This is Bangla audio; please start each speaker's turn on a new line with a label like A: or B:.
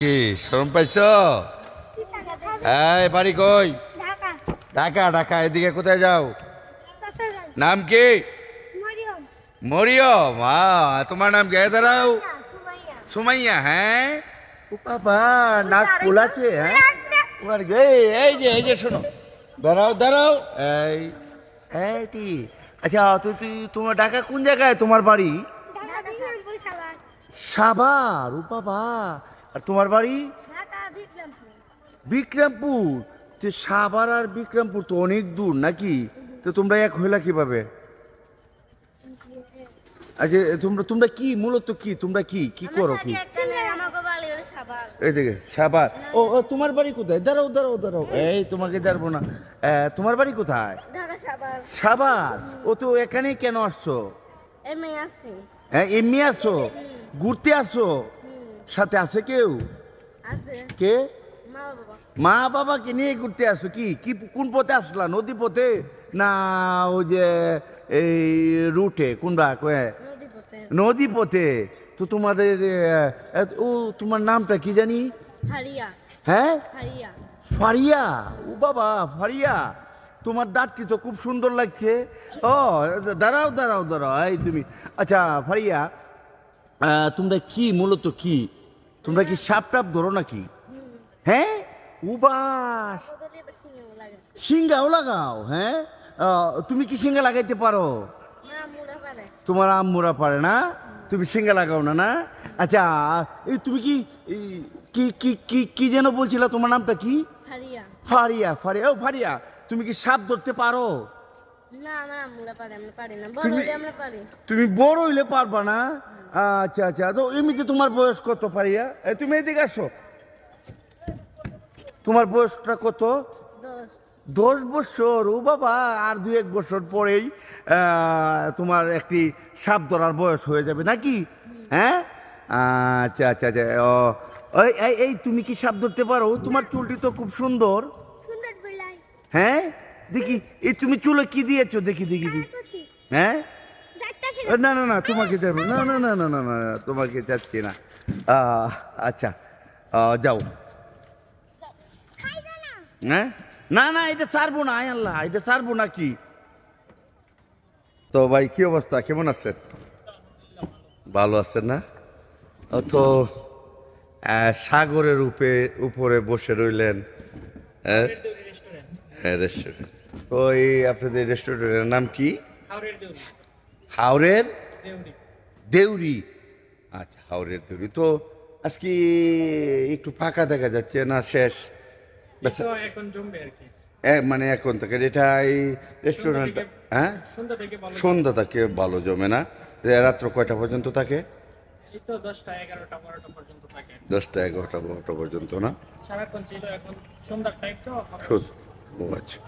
A: কি শরম পাইছ? এই বাড়ি কই? ঢাকা। ঢাকা এদিকে কোথায় যাও? নাম কি? মরিয়ম। তোমার নাম কে? দাঁড়াও। সুমাইয়া। হ্যাঁ ও বাবা, নাক পোলাছে। হ্যাঁ এই যে শোনো, দাঁড়াও দাঁড়াও। এই এইটি আচ্ছা, তুই তোমার ঢাকা কোন জায়গায় তোমার বাড়ি? সাভার। ও বাবা, আর তোমার বাড়ি? বিক্রমপুর। তো সাভার আর বিক্রমপুর তো অনেক দূর নাকি? তো তোমরা এক হইলা কিভাবে? আচ্ছা তোমরা কি মূলত কি তোমরা কি করো কি? এই দিকে সাভার। ও তোমার বাড়ি কোথায়? দাঁড়াও দাঁড়াও দাঁড়াও, এই তোমাকে জানবো না। তোমার বাড়ি কোথায়? সাভার। ও তো এখানে কেন আসছো? হ্যাঁ এমনি আসছো? ঘুরতে আসছো? সাথে আছে কেউ? কে? মা বাবাকে নিয়ে ঘুরতে আসছো? কি কি কোন পথে আসলা? নদী পথে না ওই যে এই রুটে? কোনটা? নদী পথে। তো তোমাদের ও তোমার নামটা কি জানি? হ্যাঁ ফারিয়া। ও বাবা ফারিয়া, তোমার দাঁতটি তো খুব সুন্দর লাগছে। ও দাঁড়াও দাঁড়াও দাঁড়াও, এই তুমি আচ্ছা ফারিয়া, তোমরা কি মূলত কি তোমরা কি সাপ টাপ ধরো নাকি? হ্যাঁ উবাস সিঙ্গাও লাগাও? হ্যাঁ তুমি কি সিঙ্গা লাগাইতে পারো? তোমার আম্মুরা পারে না, তুমি সিঙ্গা লাগাও না? না আচ্ছা, এই তুমি কি কি কি কি কি যেন বলছিলা? তোমার নামটা কি? ফারিয়া। ফারিয়া ও ফারিয়া, তুমি কি সাপ ধরতে পারো? তুমি বড় হইলে পারবা না? আচ্ছা আচ্ছা, তো এমনিতে তোমার বয়স কত ফারিয়া? তুমি এদিকে আসো, তোমার বয়সটা কত? 10 বছর। ও বাবা, আর 2-1 বছর পরেই তোমার একটি সাপ ধরার বয়স হয়ে যাবে নাকি? হ্যাঁ আচ্ছা আচ্ছা আচ্ছা। এই তুমি কি সাপ ধরতে পারো? তোমার চুলটি তো খুব সুন্দর। হ্যাঁ দেখি, এই তুমি চুলে কি দিয়েছো? দেখি দেখি দেখি। হ্যাঁ না না না, তোমাকে যাবে না না না না না না, তোমাকে যাচ্ছি না। আচ্ছা যাও। হ্যাঁ না না, এটা ছাড়বো না। আয় আল্লাহ, এটা ছাড়বো না কি? তো ভাই কি অবস্থা, কেমন আছেন? ভালো আছেন না? তো সাগরের উপরে বসে রইলেন। হ্যাঁ হ্যাঁ রেস্টুরেন্ট। তো এই আপনাদের রেস্টুরেন্টের নাম কি? হাওরের দেউরি। আচ্ছা হাওরের দেউরি। তো আজকে একটু ফাঁকা দেখা যাচ্ছে না? শেষ মানে এখন থেকে এটা এই রেস্টুরেন্ট? হ্যাঁ সন্ধ্যা থেকে ভালো জমে না? রাত্র কয়টা পর্যন্ত থাকে?
B: 10টা 11টা 12টা পর্যন্ত থাকে।
A: 10টা 11টা 12টা পর্যন্ত না?
B: সারাক্ষণ ছিল, এখন সন্ধ্যার টাইম তো।
A: ও আচ্ছা।